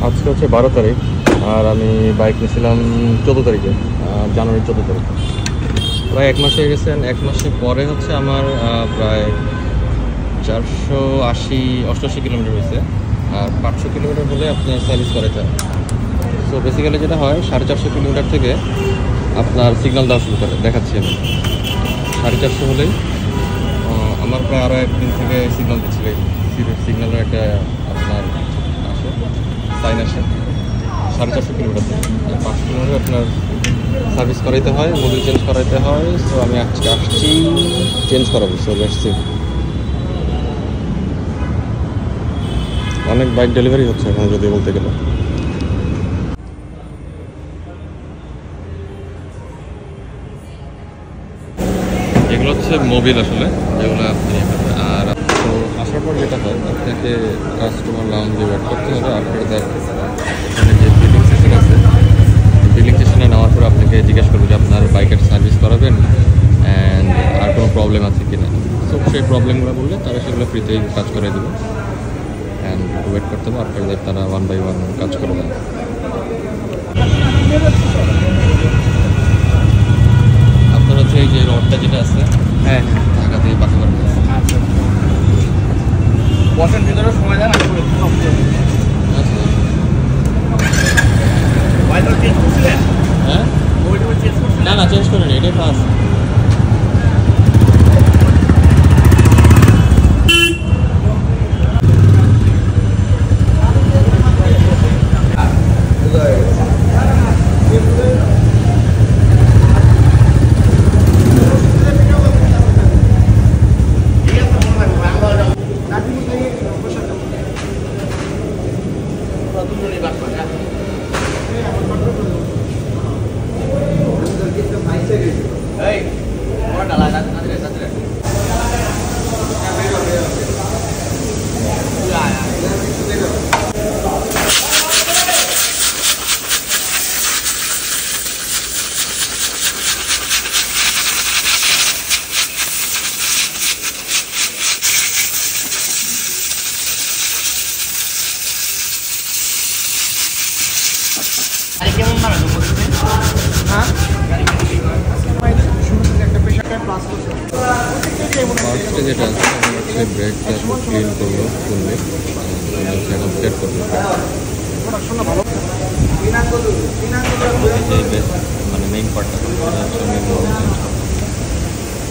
আজকে হচ্ছে 12 তারিখ আর আমি বাইক নিয়েছিলাম 14 তারিখে, জানুয়ারি 14 তারিখ। প্রায় 1 মাস হয়ে গেছেন। 1 মাসের পরে হচ্ছে আমার প্রায় 488 কিলোমিটার হয়েছে। আর 500 কিলোমিটার হলে আপনার সার্ভিস করাতে হয়। সো বেসিক্যালি যেটা হয় 450 কিলোমিটার থেকে আপনার সিগন্যাল দেওয়া শুরু করে, দেখাচ্ছি আমি 450 হলেই আমার প্রায় আরও একদিন থেকে সিগন্যাল দিচ্ছিল। সিগন্যালের একটা আপনার আসে, সাইন আসে 450 কিলোমিটার থেকে। 500 কিলোমিটার আপনার সার্ভিস করাইতে হয়, মোবিল চেঞ্জ করাইতে হয়। সো আমি আজকে আসছি চেঞ্জ করাবো। সো আসছি, অনেক বাইক ডেলিভারি হচ্ছে এখন যদি বলতে গেলে। এগুলো হচ্ছে মোবিল আসলে, যেগুলো আপনি আর তো আসার পর যেটা হয় আপনাকে কাস্টমার লাউঞ্জে ওয়েট করতে হবে। আফটার দ্যাট এখানে যে বিলিং সেশন আছে, বিলিং সেশনে নেওয়ার পর আপনাকে জিজ্ঞেস করবো যে আপনার বাইকের সার্ভিস করাবেন অ্যান্ড আর কোনো প্রবলেম আছে কি না। সো সেই প্রবলেমগুলো বললে তারা সেগুলো ফ্রিতেই কাজ করে দেবে অ্যান্ড ওয়েট করতে হবে। আফটার দ্যাট তারা 1 বাই 1 কাজ করে দেয়। আপনার হচ্ছে এই যে রডটা যেটা আছে, হ্যাঁ ঢাকা দিয়ে পাখি করে দিয়েছে। আচ্ছা, বসের ভিতরে সময় দেন, আমি করে দিচ্ছি। হ্যাঁ, না না চেঞ্জ করে নি, এটাই ফার্স্ট। ফার্স্টে যেটা আছে হচ্ছে ব্রেকটা ক্লিন করলো, খুলবে, এখন সেট করবে। মানে মেইন পার্টটা হচ্ছে মেইন মোবিল চেঞ্জ করবে।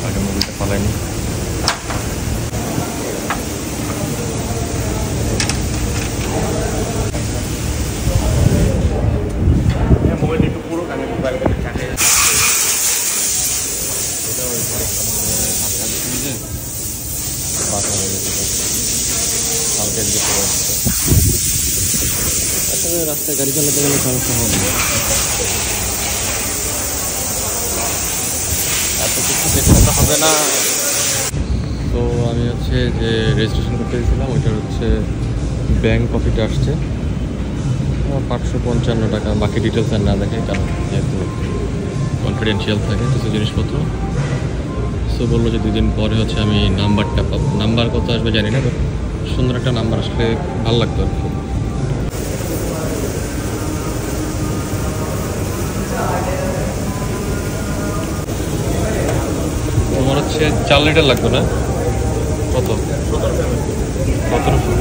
আগে মোবিলটা পালায়নি। মোবাইল একটু পুরো কানে কাটে রাস্তায় গাড়ি চালাতে গেলে সমস্যা হবে, এত কিছু দেখতে হবে না। তো আমি হচ্ছে যে রেজিস্ট্রেশন করতে গেছিলাম, ওইটার হচ্ছে ব্যাংক কপিটা আসছে 555 টাকা। বাকি ডিটেলস আর না দেখে, কারণ যেহেতু কনফিডেন্সিয়াল থাকে কিছু জিনিসপত্র। সো বললো যে 2 দিন পরে হচ্ছে আমি নাম্বারটা পাবো। নাম্বার কত আসবে জানি না, বাট সুন্দর একটা নাম্বার আসলে ভালো লাগতো আর কি। তোমার হচ্ছে 4 লিটার লাগবে না? কত? 1700।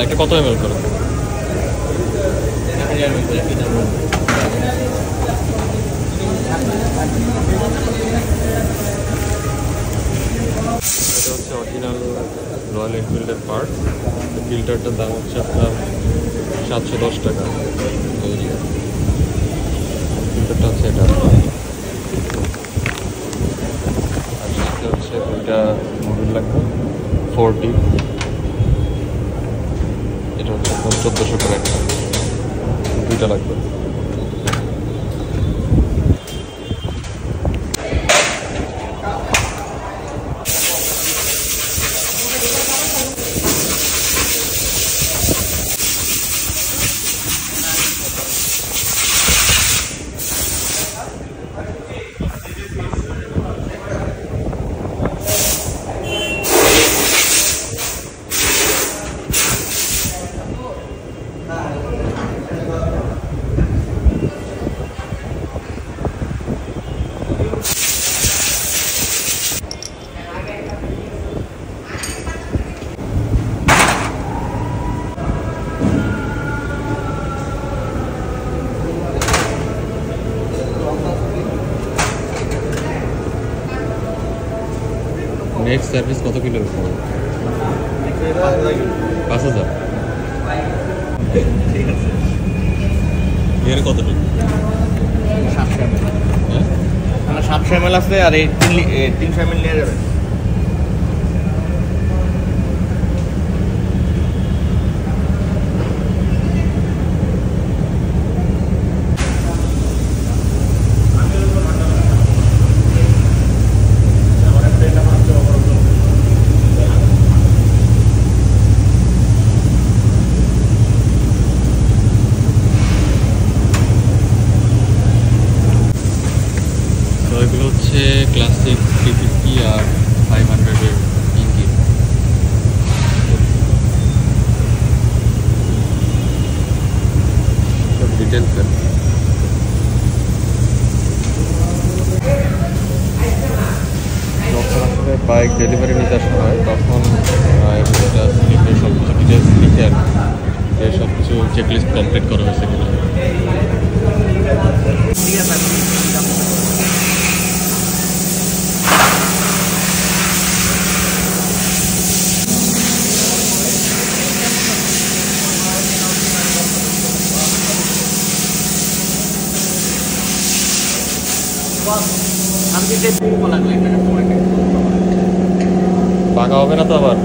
একটা কত ml করে? এটা হচ্ছে অরিজিনাল রয়্যাল এনফিল্ডের পার্ট। ফিল্টারটার দাম হচ্ছে আপনার 710 টাকা। ফিল্টারটা হচ্ছে এটা, আর সাথে হচ্ছে 2টা মোবিল লাগবে 40। এটা হচ্ছে আপনার 1400 টাকা একটা, 2টা লাগবে। নেক্সট সার্ভিস কত কিলো হবে? 5000। ঠিক আছে, এর কতটুকু? 700 ml। হ্যাঁ, মানে 700 ml আছে, আর এই 300 ml নিয়ে যাবে। তো এগুলো হচ্ছে ক্লাসিক 350 আর 500-এর ইঞ্জিন। সব ডিটেলসের। যখন আসলে বাইক ডেলিভারি নিতে আসা হয় তখন এটা স্লিপে সব কিছু ডিটেলস লিখে আর যে সব কিছু চেকলিস্ট কমপ্লিট করা হয়েছে কিনা। ঠিক আছে। ভাঙা হবে না তো আবার?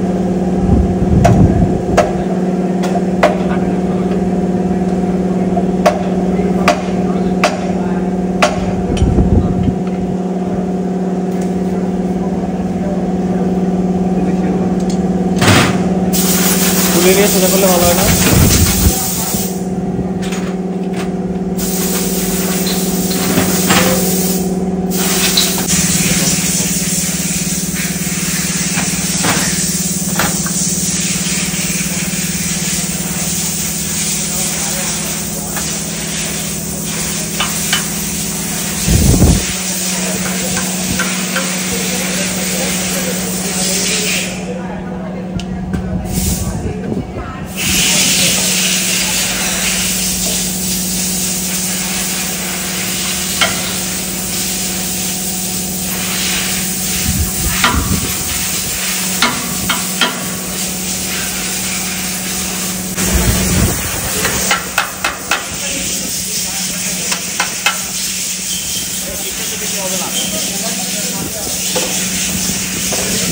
খুলে নিয়ে সোজা করলে ভালো হয় না?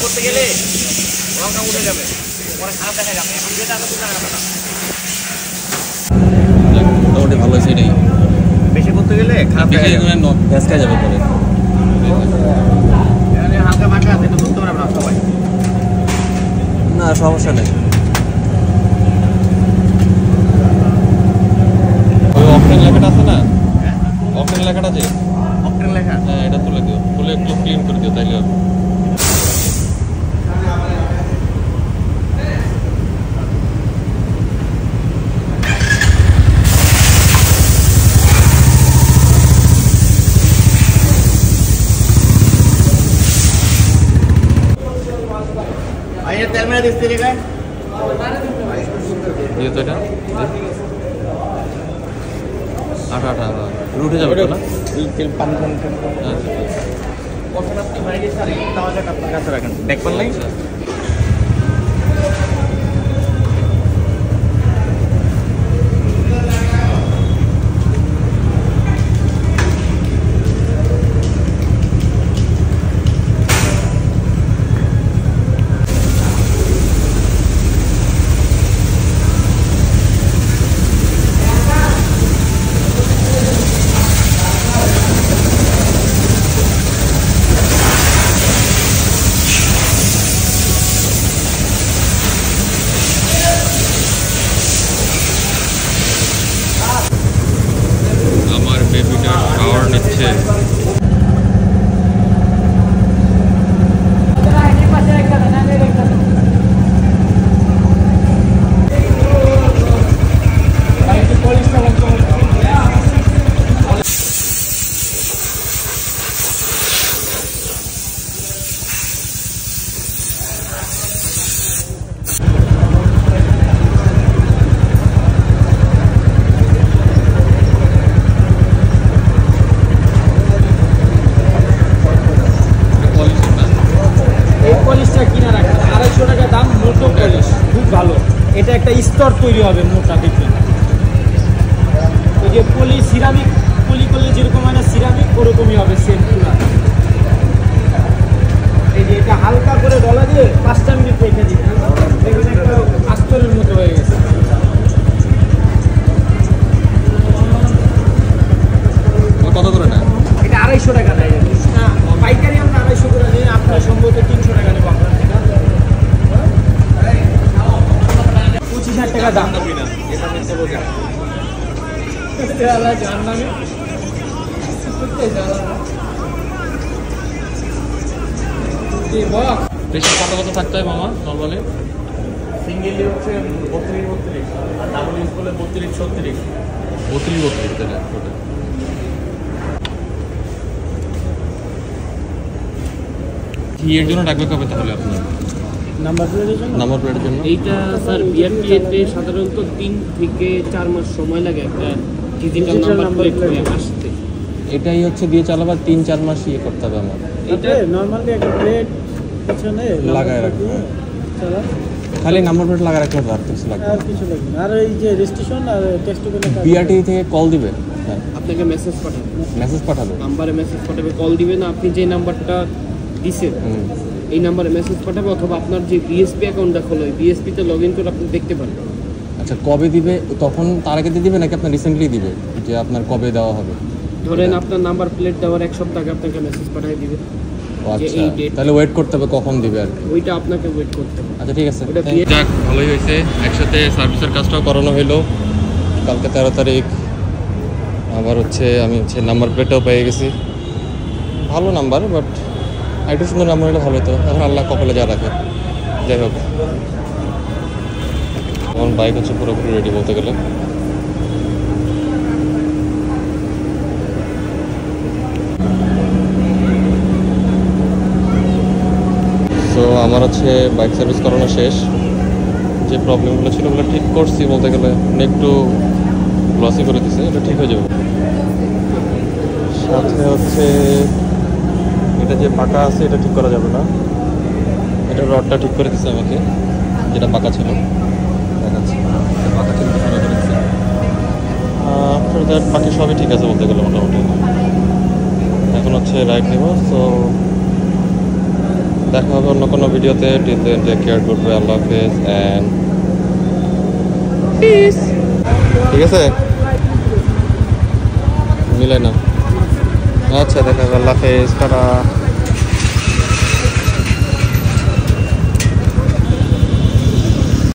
করতে গেলে রংটা উঠে যাবে, পরে খারাপ দেখা যাবে। এখন যেটা আছে সেটা যাবে না। মোটামুটি ভালো হয়েছে এটাই। বেশি করতে গেলে খারাপ দেখা যাবে, গ্যাস খাই যাবে পরে। এখানে হালকা মাখা আছে, এটা বুঝতে পারবে না সবাই। না সমস্যা নেই। ওই অকটেন লেখাটা আছে না? হ্যাঁ, অকটেন লেখাটা যে, অকটেন লেখা। হ্যাঁ এটা তুলে দিও, তুলে একটু ক্লিন করে দিও তাইলে হবে। আইয়ে তেল মেরে দিস তেলে গায় দিয়ে তো এটা আটা আটা উঠে যাবে তো না? তেল পানি পানি আচ্ছা কখন আপনি হয়ে গেছে আর এই তাওয়াটা আপনার কাছে রাখেন, দেখবেন নাই। আচ্ছা। এটা একটা স্তর তৈরি হবে মোটা দেখবেন। ওই যে পলি সিরামিক পলি করলে যেরকম হয় না সিরামিক, ওরকমই হবে সেম পুরা। এই যে এটা হালকা করে ডলা দিয়ে 5টা মিনিট রেখে দিন, দেখবেন একটা আস্তরের মতো হয়ে গেছে। কত করে নেয়? এটা 250 টাকা নেয় না, পাইকারি আমরা 250 করে নিই, আপনার সম্ভবত 300 টাকা নেব আপনার থেকে। 25,000 টাকা দাম। এটা নিতে বলছি বেশি কত থাকতে হয় মামা নর্মালি? সিঙ্গেলি হচ্ছে 32 আর ডাবল ইউজ করলে 32 36। 32 তাহলে ওটা এর জন্য রাখবে কবে তাহলে আপনার নাম্বার প্লেটের জন্য? নাম্বার প্লেটের জন্য এইটা স্যার বিআরটিএতে সাধারণত 3 থেকে 4 মাস সময় লাগে একটা ডিজিটাল নাম্বার প্লেট আসতে। এটাই হচ্ছে দিয়ে চালাবার 3-4 মাস ইয়ে করতে হবে আমার। এটা নরমালি একটা প্লেট পিছনে লাগায় রাখবে, চালা খালি নাম্বার প্লেট লাগা রাখলে আর কিছু লাগবে আর কিছু লাগবে না। আর এই যে রেজিস্ট্রেশন আর টেক্সট করে বিআরটি থেকে কল দিবে, হ্যাঁ আপনাকে মেসেজ পাঠাবে, মেসেজ পাঠাবে, নাম্বারে মেসেজ পাঠাবে, কল দিবে না। আপনি যে নাম্বারটা দিছেন এই নাম্বারে মেসেজ পাঠাবে, অথবা আপনার যে বিএসপি অ্যাকাউন্টটা খোলা হয় বিএসপিতে লগ ইন করে আপনি দেখতে পারবেন। আচ্ছা কবে দিবে তখন? তার আগে দিয়ে দিবে নাকি আপনার রিসেন্টলি দিবে যে আপনার কবে দেওয়া হবে? ধরেন আপনার নাম্বার প্লেট দেওয়ার 1 সপ্তাহ আগে আপনাকে মেসেজ পাঠিয়ে দিবে ও যে আচ্ছা, এই ডেট। তাহলে ওয়েট করতে হবে কখন দিবে আর কি। ওইটা আপনাকে ওয়েট করতে হবে। আচ্ছা ঠিক আছে, ওটা যাক ভালোই হয়েছে, একসাথে সার্ভিসের কাজটাও করানো হইলো। কালকে 13 তারিখ আবার হচ্ছে আমি হচ্ছে নাম্বার প্লেটটাও পেয়ে গেছি, ভালো নাম্বার, বাট একটু সুন্দর নাম্বার হলে ভালো হতো। এখন আল্লাহ কপালে যা রাখে, যাই হোক। আমার বাইক হচ্ছে পুরোপুরি রেডি বলতে গেলে। তো আমার হচ্ছে বাইক সার্ভিস করানো শেষ, যে প্রবলেমগুলো ছিল ওগুলো ঠিক করছি বলতে গেলে, একটু লসই করে দিছে, এটা ঠিক হয়ে যাবে। সাথে হচ্ছে এটা যে পাকা আছে এটা ঠিক করা যাবে না, এটা রডটা ঠিক করে দিচ্ছে আমাকে, যেটা পাকা ছিল দেখাচ্ছি, পাকা ছিল ঠিক করে দিচ্ছে। আফটার দ্যাট বাকি সবই ঠিক আছে বলতে গেলে মোটামুটি। এখন হচ্ছে রাইড নেব, সো দেখা হবে অন্য কোনো ভিডিওতে। Till then take care, good bye, আল্লাহ হাফেজ অ্যান্ড পিস। ঠিক আছে, মিলে না। আচ্ছা দেখা হবে, আল্লাহ হাফেজ, টাটা।